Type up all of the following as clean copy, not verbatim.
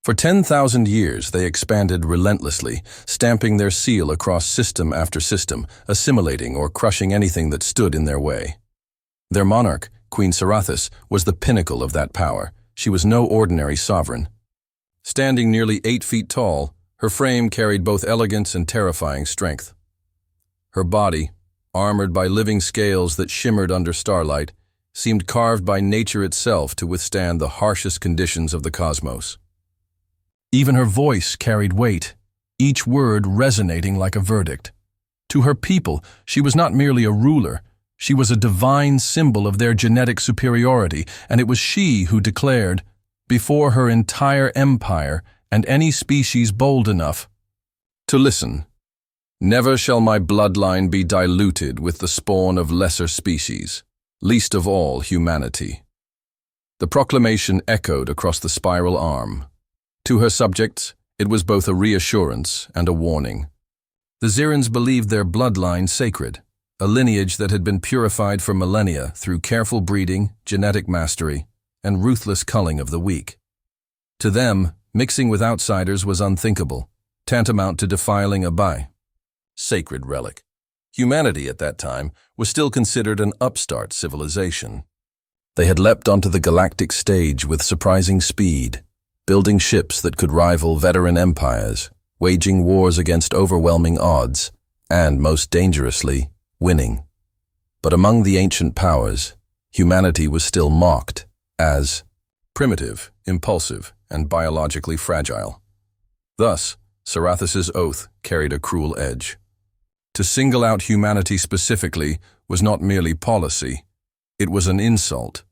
For 10,000 years, they expanded relentlessly, stamping their seal across system after system, assimilating or crushing anything that stood in their way. Their monarch, Queen Sarathis, was the pinnacle of that power. She was no ordinary sovereign. Standing nearly 8 feet tall, her frame carried both elegance and terrifying strength. Her body, armored by living scales that shimmered under starlight, seemed carved by nature itself to withstand the harshest conditions of the cosmos. Even her voice carried weight, each word resonating like a verdict. To her people, she was not merely a ruler, she was a divine symbol of their genetic superiority, and it was she who declared, before her entire empire and any species bold enough to listen, "Never shall my bloodline be diluted with the spawn of lesser species, least of all humanity." The proclamation echoed across the spiral arm. To her subjects, it was both a reassurance and a warning. The Zirans believed their bloodline sacred, a lineage that had been purified for millennia through careful breeding, genetic mastery, and ruthless culling of the weak. To them, mixing with outsiders was unthinkable, tantamount to defiling a sacred relic. Humanity at that time was still considered an upstart civilization. They had leapt onto the galactic stage with surprising speed, building ships that could rival veteran empires, waging wars against overwhelming odds, and, most dangerously, winning. But among the ancient powers, humanity was still mocked as primitive, impulsive, and biologically fragile. Thus, Sarathis's oath carried a cruel edge. To single out humanity specifically was not merely policy, it was an insult.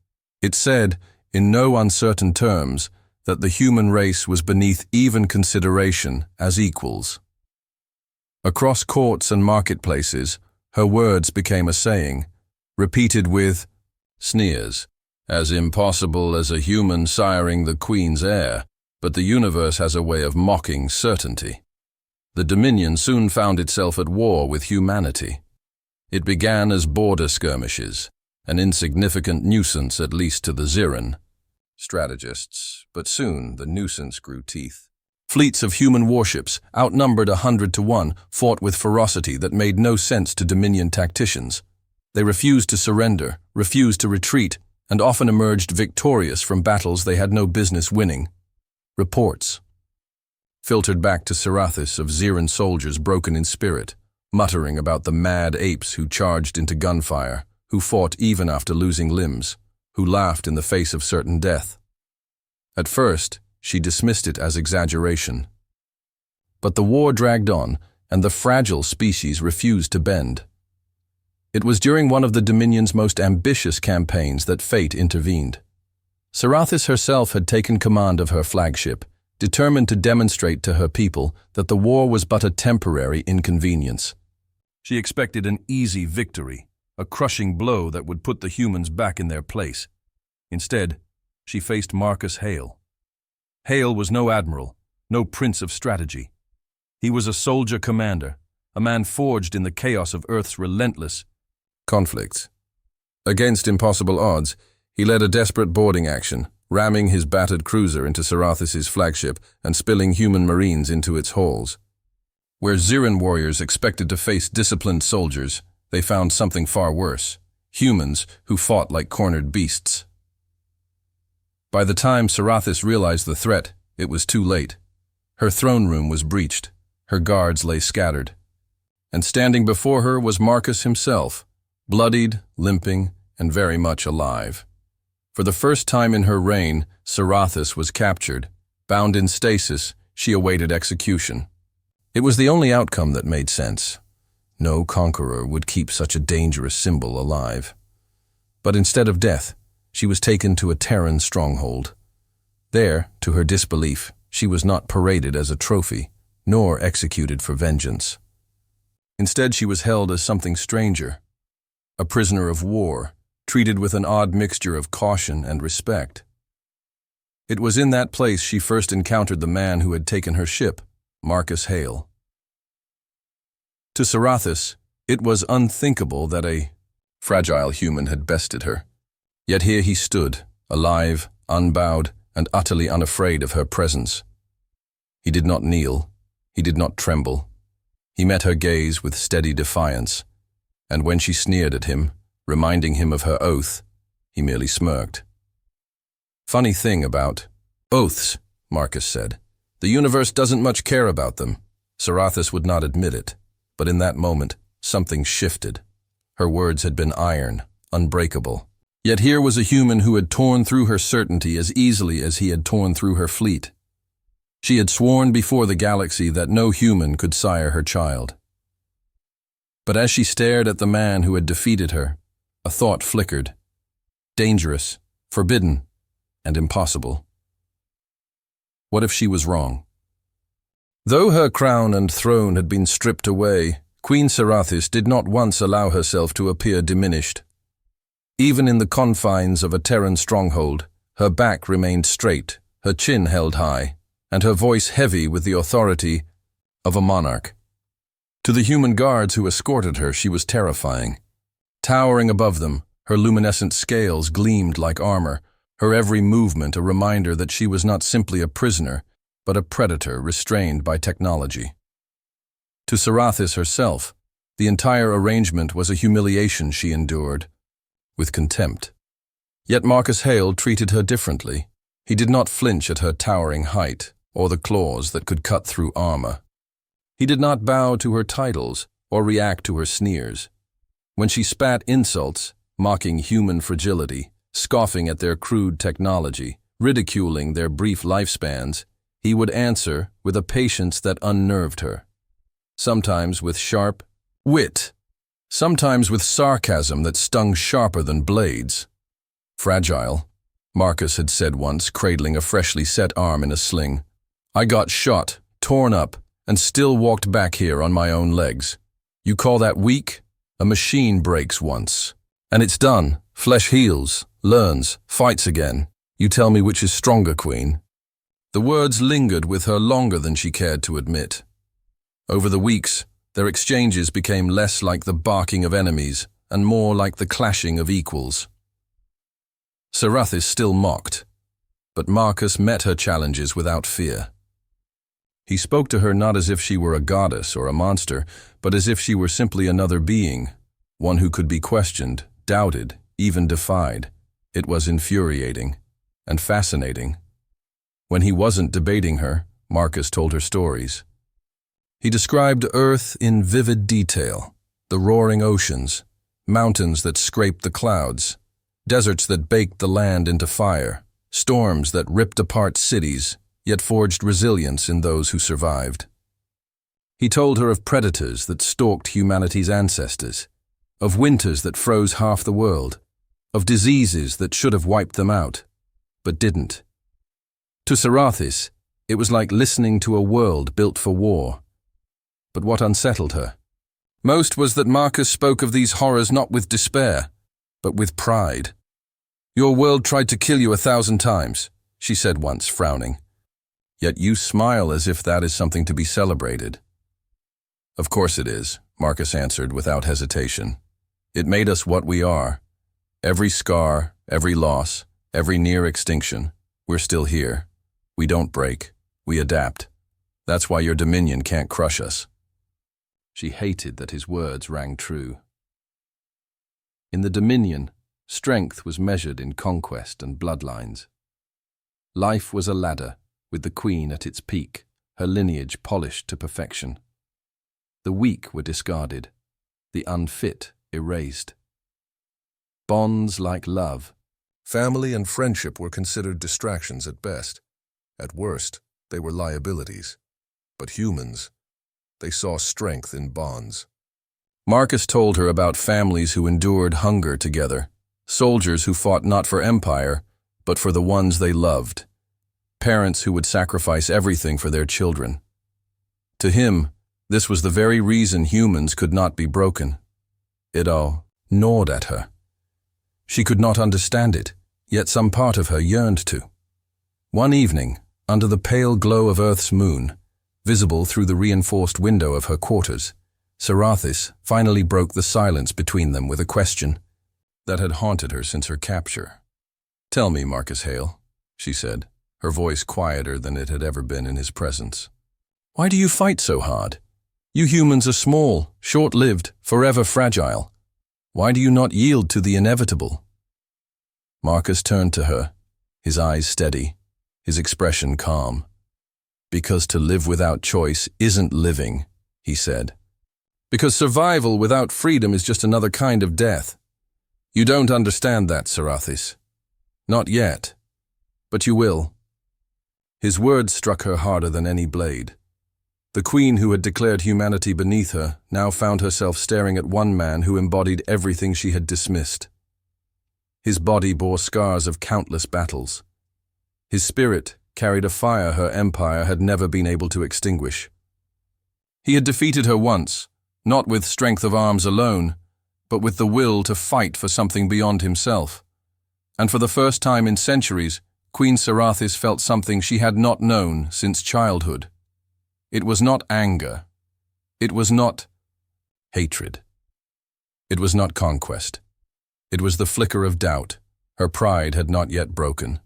It said, in no uncertain terms, that the human race was beneath even consideration as equals. Across courts and marketplaces, her words became a saying, repeated with sneers, as impossible as a human siring the Queen's heir, but the universe has a way of mocking certainty. The Dominion soon found itself at war with humanity. It began as border skirmishes, an insignificant nuisance at least to the Ziran strategists, but soon the nuisance grew teeth. Fleets of human warships, outnumbered 100 to 1, fought with ferocity that made no sense to Dominion tacticians. They refused to surrender, refused to retreat, and often emerged victorious from battles they had no business winning. Reports filtered back to Sarathis of Ziran soldiers broken in spirit, muttering about the mad apes who charged into gunfire, who fought even after losing limbs, who laughed in the face of certain death. At first, she dismissed it as exaggeration. But the war dragged on, and the fragile species refused to bend. It was during one of the Dominion's most ambitious campaigns that fate intervened. Sarathis herself had taken command of her flagship, determined to demonstrate to her people that the war was but a temporary inconvenience. She expected an easy victory, a crushing blow that would put the humans back in their place. Instead, she faced Marcus Hale. Hale was no admiral, no prince of strategy. He was a soldier commander, a man forged in the chaos of Earth's relentless conflicts. Against impossible odds, he led a desperate boarding action, ramming his battered cruiser into Sarathis's flagship and spilling human marines into its halls. Where Ziran warriors expected to face disciplined soldiers, they found something far worse, humans who fought like cornered beasts. By the time Sarathis realized the threat, it was too late. Her throne room was breached, her guards lay scattered, and standing before her was Marcus himself, bloodied, limping, and very much alive. For the first time in her reign, Sarathis was captured. Bound in stasis, she awaited execution. It was the only outcome that made sense. No conqueror would keep such a dangerous symbol alive. But instead of death, she was taken to a Terran stronghold. There, to her disbelief, she was not paraded as a trophy, nor executed for vengeance. Instead, she was held as something stranger, a prisoner of war, treated with an odd mixture of caution and respect. It was in that place she first encountered the man who had taken her ship, Marcus Hale. To Sarathis, it was unthinkable that a fragile human had bested her. Yet here he stood, alive, unbowed, and utterly unafraid of her presence. He did not kneel. He did not tremble. He met her gaze with steady defiance, and when she sneered at him, reminding him of her oath, he merely smirked. "Funny thing about oaths," Marcus said. "The universe doesn't much care about them." Sarathis would not admit it, but in that moment, something shifted. Her words had been iron, unbreakable. Yet here was a human who had torn through her certainty as easily as he had torn through her fleet. She had sworn before the galaxy that no human could sire her child. But as she stared at the man who had defeated her, a thought flickered. Dangerous, forbidden, and impossible. What if she was wrong? Though her crown and throne had been stripped away, Queen Sarathis did not once allow herself to appear diminished. Even in the confines of a Terran stronghold, her back remained straight, her chin held high, and her voice heavy with the authority of a monarch. To the human guards who escorted her, she was terrifying. Towering above them, her luminescent scales gleamed like armor, her every movement a reminder that she was not simply a prisoner, but a predator restrained by technology. To Sarathis herself, the entire arrangement was a humiliation she endured, with contempt. Yet Marcus Hale treated her differently. He did not flinch at her towering height, or the claws that could cut through armor. He did not bow to her titles, or react to her sneers. When she spat insults, mocking human fragility, scoffing at their crude technology, ridiculing their brief lifespans, he would answer with a patience that unnerved her. Sometimes with sharp wit, sometimes with sarcasm that stung sharper than blades. "Fragile," Marcus had said once, cradling a freshly set arm in a sling. "I got shot, torn up, and still walked back here on my own legs. You call that weak? A machine breaks once. And it's done. Flesh heals, learns, fights again. You tell me which is stronger, Queen." The words lingered with her longer than she cared to admit. Over the weeks, their exchanges became less like the barking of enemies and more like the clashing of equals. Sarathis still mocked, but Marcus met her challenges without fear. He spoke to her not as if she were a goddess or a monster, but as if she were simply another being, one who could be questioned, doubted, even defied. It was infuriating and fascinating. When he wasn't debating her, Marcus told her stories. He described Earth in vivid detail, the roaring oceans, mountains that scraped the clouds, deserts that baked the land into fire, storms that ripped apart cities, yet forged resilience in those who survived. He told her of predators that stalked humanity's ancestors, of winters that froze half the world, of diseases that should have wiped them out, but didn't. To Sarathis, it was like listening to a world built for war. But what unsettled her most was that Marcus spoke of these horrors not with despair, but with pride. "Your world tried to kill you 1,000 times, she said once, frowning. "Yet you smile as if that is something to be celebrated." "Of course it is," Marcus answered without hesitation. "It made us what we are. Every scar, every loss, every near extinction, we're still here. We don't break. We adapt. That's why your dominion can't crush us." She hated that his words rang true. In the dominion, strength was measured in conquest and bloodlines. Life was a ladder, with the queen at its peak, her lineage polished to perfection. The weak were discarded, the unfit erased. Bonds like love, family and friendship were considered distractions at best. At worst, they were liabilities. But humans, they saw strength in bonds. Marcus told her about families who endured hunger together, soldiers who fought not for empire, but for the ones they loved, parents who would sacrifice everything for their children. To him, this was the very reason humans could not be broken. It all gnawed at her. She could not understand it, yet some part of her yearned to. One evening, under the pale glow of Earth's moon, visible through the reinforced window of her quarters, Sarathis finally broke the silence between them with a question that had haunted her since her capture. "Tell me, Marcus Hale," she said, her voice quieter than it had ever been in his presence. "Why do you fight so hard? You humans are small, short-lived, forever fragile. Why do you not yield to the inevitable?" Marcus turned to her, his eyes steady, his expression calm. "Because to live without choice isn't living," he said. "Because survival without freedom is just another kind of death. You don't understand that, Sarathis. Not yet. But you will." His words struck her harder than any blade. The queen who had declared humanity beneath her now found herself staring at one man who embodied everything she had dismissed. His body bore scars of countless battles. His spirit carried a fire her empire had never been able to extinguish. He had defeated her once, not with strength of arms alone, but with the will to fight for something beyond himself. And for the first time in centuries, Queen Sarathis felt something she had not known since childhood. It was not anger. It was not hatred. It was not conquest. It was the flicker of doubt. Her pride had not yet broken,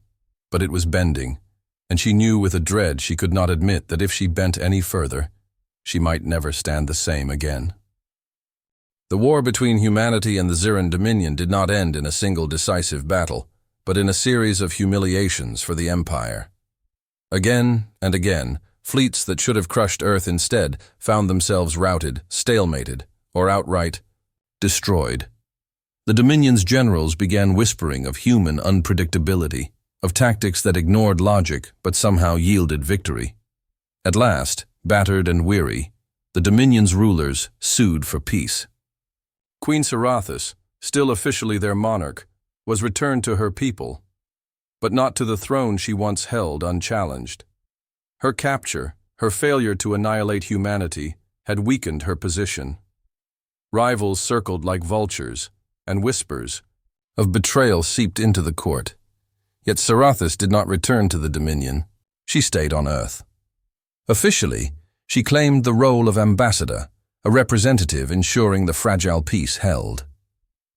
but it was bending, and she knew with a dread she could not admit that if she bent any further, she might never stand the same again. The war between humanity and the Ziran Dominion did not end in a single decisive battle, but in a series of humiliations for the Empire. Again and again, fleets that should have crushed Earth instead found themselves routed, stalemated, or outright destroyed. The Dominion's generals began whispering of human unpredictability, of tactics that ignored logic but somehow yielded victory. At last, battered and weary, the Dominion's rulers sued for peace. Queen Sarathis, still officially their monarch, was returned to her people, but not to the throne she once held unchallenged. Her capture, her failure to annihilate humanity, had weakened her position. Rivals circled like vultures, and whispers of betrayal seeped into the court. Yet Sarathis did not return to the Dominion. She stayed on Earth. Officially, she claimed the role of ambassador, a representative ensuring the fragile peace held.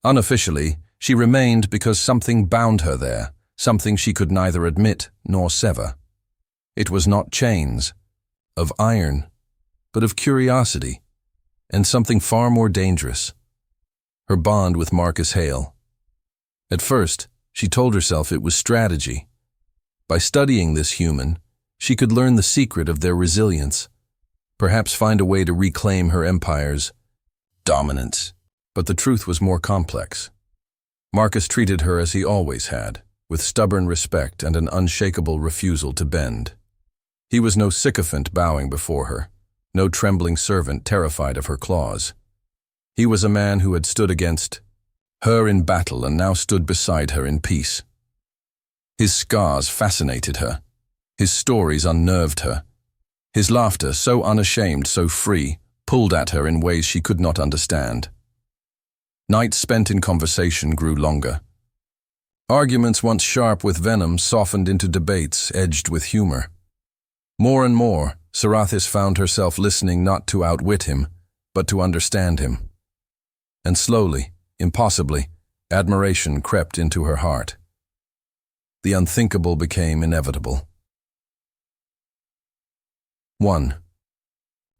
Unofficially, she remained because something bound her there, something she could neither admit nor sever. It was not chains of iron, but of curiosity, and something far more dangerous: her bond with Marcus Hale. At first, she told herself it was strategy. By studying this human, she could learn the secret of their resilience, perhaps find a way to reclaim her empire's dominance. But the truth was more complex. Marcus treated her as he always had, with stubborn respect and an unshakable refusal to bend. He was no sycophant bowing before her, no trembling servant terrified of her claws. He was a man who had stood against her in battle and now stood beside her in peace. His scars fascinated her. His stories unnerved her. His laughter, so unashamed, so free, pulled at her in ways she could not understand. Nights spent in conversation grew longer. Arguments once sharp with venom softened into debates edged with humor. More and more, Sarathis found herself listening not to outwit him, but to understand him. And slowly, impossibly, admiration crept into her heart. The unthinkable became inevitable. 1.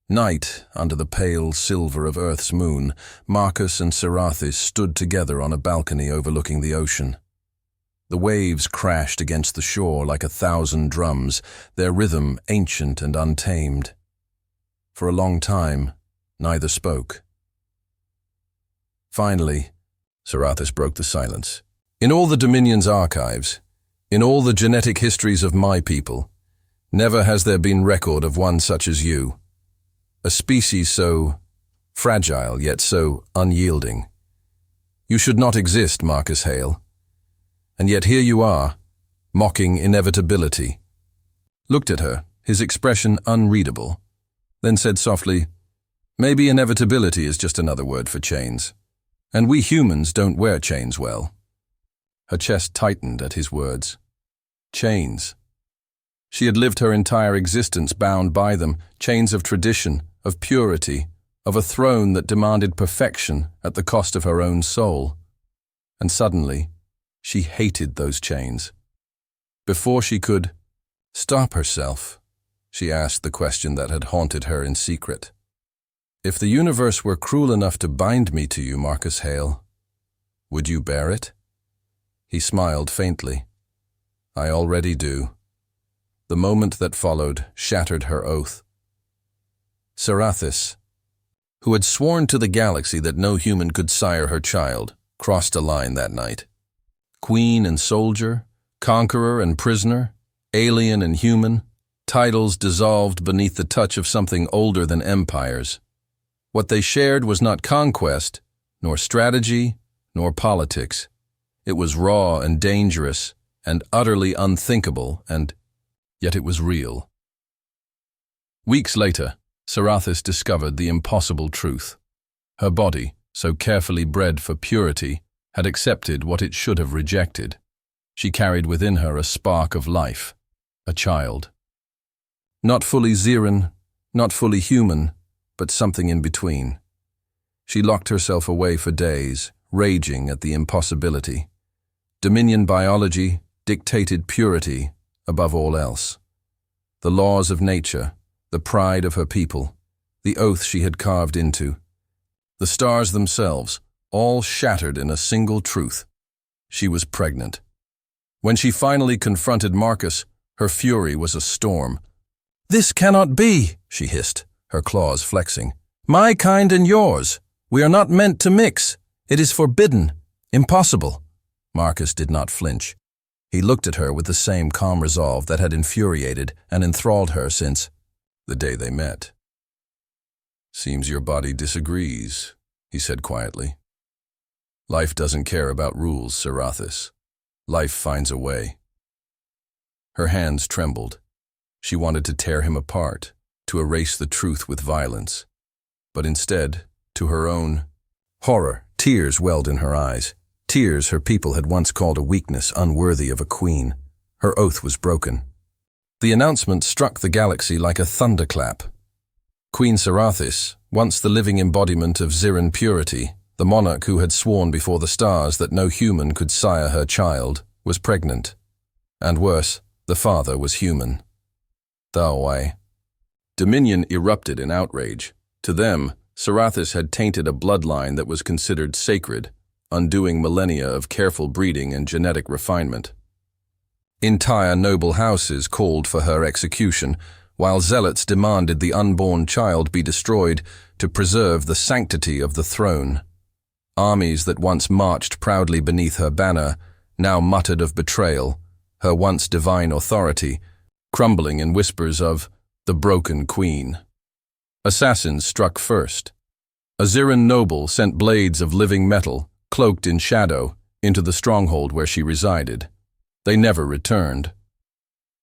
Night, under the pale silver of Earth's moon, Marcus and Sarathis stood together on a balcony overlooking the ocean. The waves crashed against the shore like 1,000 drums, their rhythm ancient and untamed. For a long time, neither spoke. Finally, Sarathis broke the silence. "In all the Dominion's archives, in all the genetic histories of my people, never has there been record of one such as you. A species so fragile, yet so unyielding. You should not exist, Marcus Hale. And yet here you are, mocking inevitability." Looked at her, his expression unreadable, then said softly, "Maybe inevitability is just another word for chains. And we humans don't wear chains well." Her chest tightened at his words. Chains. She had lived her entire existence bound by them, chains of tradition, of purity, of a throne that demanded perfection at the cost of her own soul. And suddenly, she hated those chains. Before she could Stop herself, she asked the question that had haunted her in secret. If the universe were cruel enough to bind me to you, Marcus Hale, would you bear it? He smiled faintly. I already do. The moment that followed shattered her oath. Sarathis, who had sworn to the galaxy that no human could sire her child, crossed a line that night. Queen and soldier, conqueror and prisoner, alien and human, titles dissolved beneath the touch of something older than empires. What they shared was not conquest, nor strategy, nor politics. It was raw and dangerous, and utterly unthinkable, and yet it was real. Weeks later, Sarathis discovered the impossible truth. Her body, so carefully bred for purity, had accepted what it should have rejected. She carried within her a spark of life, a child. Not fully Siren, not fully human, but something in between. She locked herself away for days, raging at the impossibility. Dominion biology dictated purity above all else. The laws of nature, the pride of her people, the oath she had carved into, the stars themselves, all shattered in a single truth. She was pregnant. When she finally confronted Marcus, her fury was a storm. "This cannot be," she hissed, her claws flexing. "My kind and yours. We are not meant to mix. It is forbidden. Impossible." Marcus did not flinch. He looked at her with the same calm resolve that had infuriated and enthralled her since the day they met. "Seems your body disagrees," he said quietly. "Life doesn't care about rules, Sarathis. Life finds a way." Her hands trembled. She wanted to tear him apart, to erase the truth with violence. But instead, to her own horror, tears welled in her eyes. Tears her people had once called a weakness unworthy of a queen. Her oath was broken. The announcement struck the galaxy like a thunderclap. Queen Sarathis, once the living embodiment of Siren purity, the monarch who had sworn before the stars that no human could sire her child, was pregnant. And worse, the father was human. Thawai. Dominion erupted in outrage. To them, Sarathis had tainted a bloodline that was considered sacred, undoing millennia of careful breeding and genetic refinement. Entire noble houses called for her execution, while zealots demanded the unborn child be destroyed to preserve the sanctity of the throne. Armies that once marched proudly beneath her banner now muttered of betrayal, her once divine authority crumbling in whispers of the broken queen. Assassins struck first. A Siren noble sent blades of living metal, cloaked in shadow, into the stronghold where she resided. They never returned.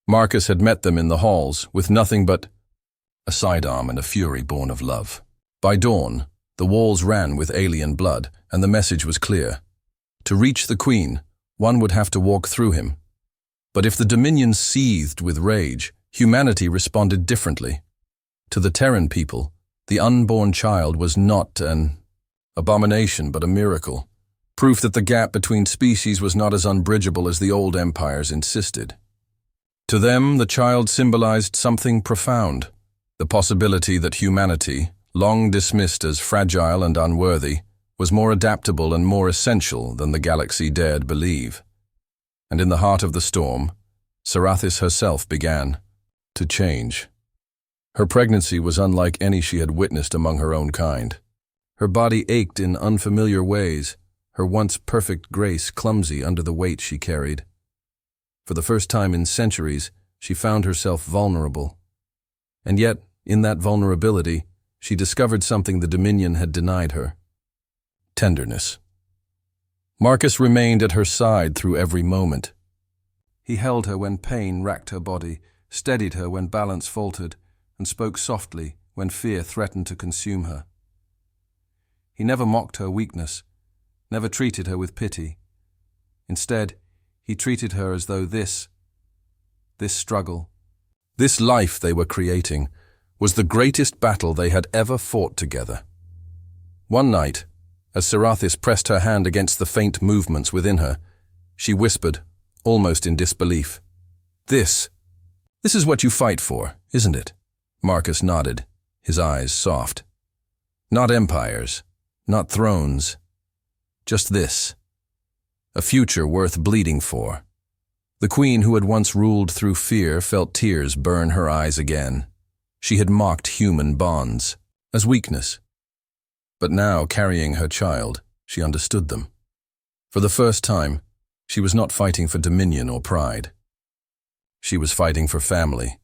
Marcus had met them in the halls with nothing but a sidearm and a fury born of love. By dawn, the walls ran with alien blood, and the message was clear. To reach the queen, one would have to walk through him. But if the Dominion seethed with rage, humanity responded differently. To the Terran people, the unborn child was not an abomination but a miracle, proof that the gap between species was not as unbridgeable as the old empires insisted. To them, the child symbolized something profound, the possibility that humanity, long dismissed as fragile and unworthy, was more adaptable and more essential than the galaxy dared believe. And in the heart of the storm, Sarathis herself began to change. Her pregnancy was unlike any she had witnessed among her own kind. Her body ached in unfamiliar ways, her once perfect grace clumsy under the weight she carried. For the first time in centuries, she found herself vulnerable. And yet, in that vulnerability, she discovered something the Dominion had denied her: tenderness. Marcus remained at her side through every moment. He held her when pain racked her body, steadied her when balance faltered, and spoke softly when fear threatened to consume her. He never mocked her weakness, never treated her with pity. Instead, he treated her as though this struggle, this life they were creating, was the greatest battle they had ever fought together. One night, as Sarathis pressed her hand against the faint movements within her, she whispered, almost in disbelief, "This This is what you fight for, isn't it? Marcus nodded, his eyes soft. Not empires, not thrones, just this. A future worth bleeding for. The queen who had once ruled through fear felt tears burn her eyes again. She had mocked human bonds as weakness. But now, carrying her child, she understood them. For the first time, she was not fighting for dominion or pride. She was fighting for family.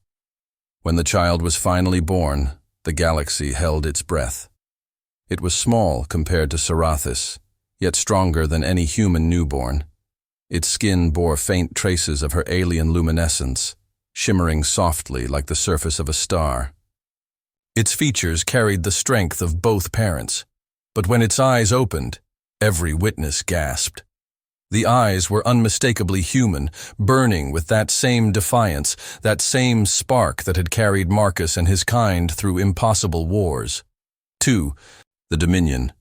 When the child was finally born, the galaxy held its breath. It was small compared to Sarathis, yet stronger than any human newborn. Its skin bore faint traces of her alien luminescence, shimmering softly like the surface of a star. Its features carried the strength of both parents, but when its eyes opened, every witness gasped. The eyes were unmistakably human, burning with that same defiance, that same spark that had carried Marcus and his kind through impossible wars. To the Dominion,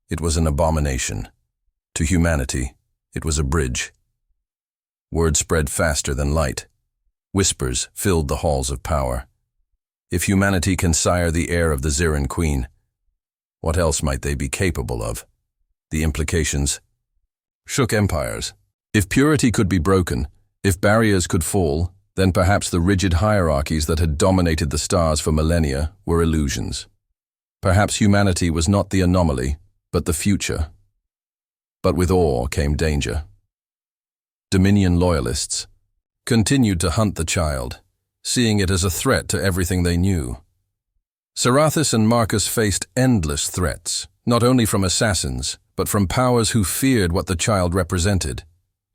it was an abomination. To humanity, it was a bridge. Word spread faster than light. Whispers filled the halls of power. If humanity can sire the heir of the Ziran queen, what else might they be capable of? The implications shook empires. If purity could be broken, if barriers could fall, then perhaps the rigid hierarchies that had dominated the stars for millennia were illusions. Perhaps humanity was not the anomaly, but the future. But with awe came danger. Dominion loyalists continued to hunt the child, seeing it as a threat to everything they knew. Sarathis and Marcus faced endless threats, not only from assassins, but from powers who feared what the child represented,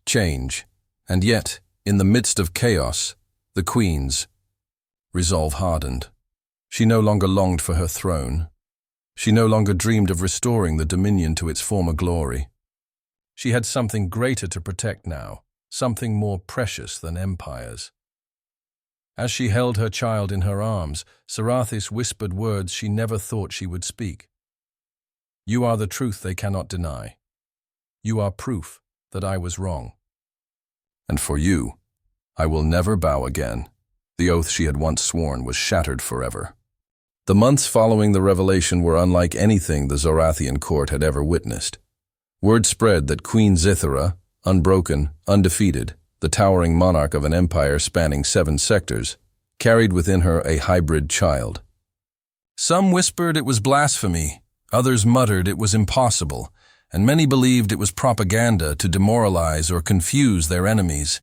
change. And yet, in the midst of chaos, the Queen's resolve hardened. She no longer longed for her throne. She no longer dreamed of restoring the Dominion to its former glory. She had something greater to protect now, something more precious than empires. As she held her child in her arms, Sarathis whispered words she never thought she would speak. You are the truth they cannot deny. You are proof that I was wrong. And for you, I will never bow again. The oath she had once sworn was shattered forever. The months following the revelation were unlike anything the Zorathian court had ever witnessed. Word spread that Queen Zithara, unbroken, undefeated, the towering monarch of an empire spanning 7 sectors, carried within her a hybrid child. Some whispered it was blasphemy, others muttered it was impossible, and many believed it was propaganda to demoralize or confuse their enemies.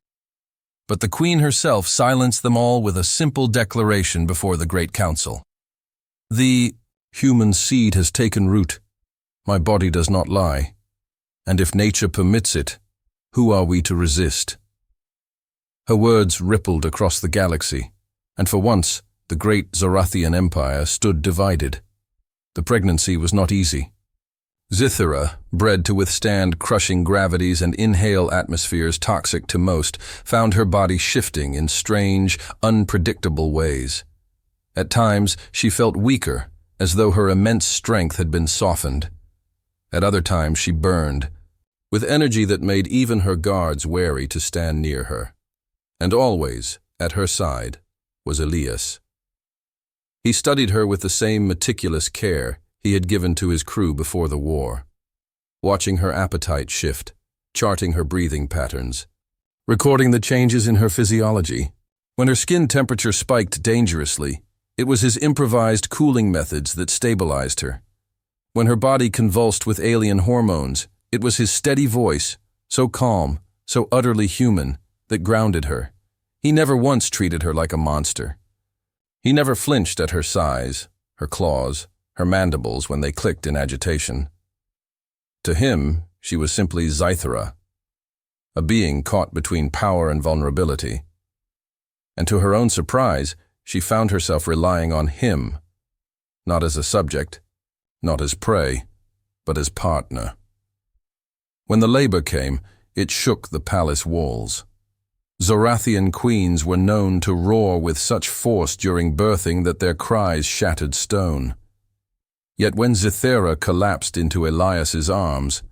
But the queen herself silenced them all with a simple declaration before the Great Council. The human seed has taken root. My body does not lie. And if nature permits it, who are we to resist? Her words rippled across the galaxy, and for once, the great Zorathian Empire stood divided. The pregnancy was not easy. Zithara, bred to withstand crushing gravities and inhale atmospheres toxic to most, found her body shifting in strange, unpredictable ways. At times, she felt weaker, as though her immense strength had been softened. At other times, she burned, with energy that made even her guards wary to stand near her. And always, at her side, was Elias. He studied her with the same meticulous care he had given to his crew before the war, watching her appetite shift, charting her breathing patterns, recording the changes in her physiology. When her skin temperature spiked dangerously, it was his improvised cooling methods that stabilized her. When her body convulsed with alien hormones, it was his steady voice, so calm, so utterly human, that grounded her. He never once treated her like a monster. He never flinched at her size, her claws, her mandibles when they clicked in agitation. To him, she was simply Zithara, a being caught between power and vulnerability. And to her own surprise, she found herself relying on him, not as a subject, not as prey, but as partner. When the labor came, it shook the palace walls. Zorathian queens were known to roar with such force during birthing that their cries shattered stone. Yet when Zithara collapsed into Elias's arms,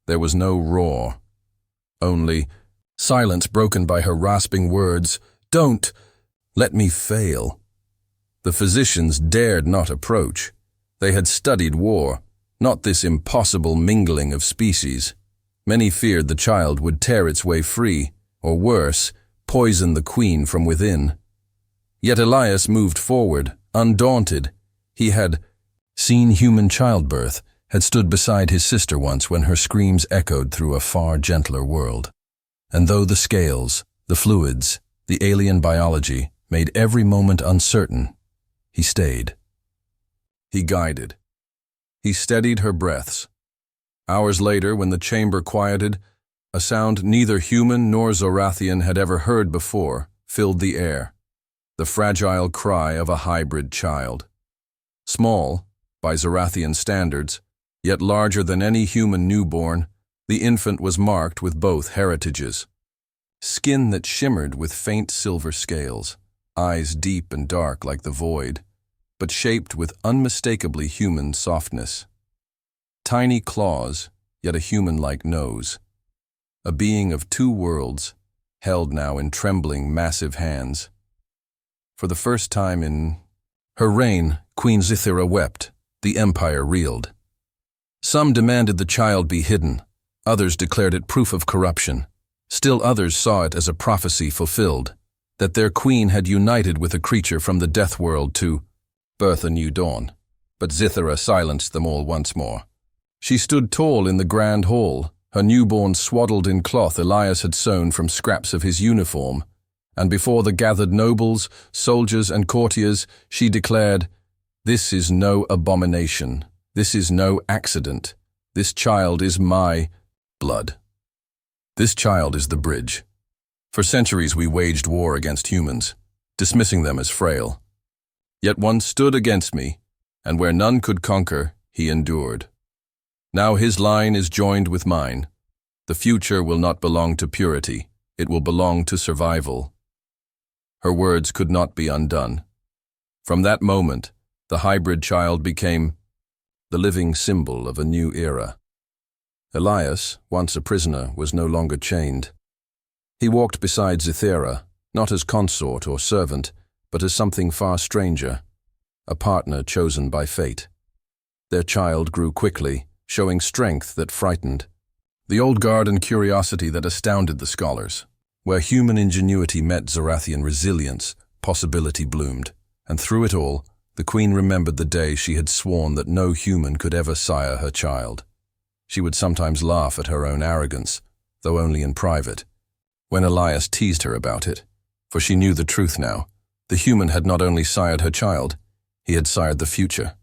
there was no roar. Only silence broken by her rasping words, "Don't!" Let me fail. The physicians dared not approach. They had studied war, not this impossible mingling of species. Many feared the child would tear its way free, or worse, poison the queen from within. Yet Elias moved forward, undaunted. He had seen human childbirth, had stood beside his sister once when her screams echoed through a far gentler world. And though the scales, the fluids, the alien biology made every moment uncertain, he stayed. He guided. He steadied her breaths. Hours later, when the chamber quieted, a sound neither human nor Zorathian had ever heard before filled the air. The fragile cry of a hybrid child. Small, by Zorathian standards, yet larger than any human newborn, the infant was marked with both heritages. Skin that shimmered with faint silver scales, eyes deep and dark like the void, but shaped with unmistakably human softness. Tiny claws, yet a human-like nose. A being of two worlds, held now in trembling, massive hands. For the first time in her reign, Queen Sire wept. The empire reeled. Some demanded the child be hidden. Others declared it proof of corruption. Still others saw it as a prophecy fulfilled, that their queen had united with a creature from the death world to birth a new dawn. But Sire silenced them all once more. She stood tall in the grand hall, her newborn swaddled in cloth Elias had sewn from scraps of his uniform, and before the gathered nobles, soldiers, and courtiers, she declared, "This is no abomination. This is no accident. This child is my blood. This child is the bridge. For centuries we waged war against humans, dismissing them as frail. Yet one stood against me, and where none could conquer, he endured. Now his line is joined with mine. The future will not belong to purity. It will belong to survival." Her words could not be undone. From that moment, the hybrid child became the living symbol of a new era. Elias, once a prisoner, was no longer chained. He walked beside Sire, not as consort or servant, but as something far stranger, a partner chosen by fate. Their child grew quickly, showing strength that frightened, the old guard and curiosity that astounded the scholars. Where human ingenuity met Zorathian resilience, possibility bloomed, and through it all, the queen remembered the day she had sworn that no human could ever sire her child. She would sometimes laugh at her own arrogance, though only in private, when Elias teased her about it, for she knew the truth now. The human had not only sired her child, he had sired the future.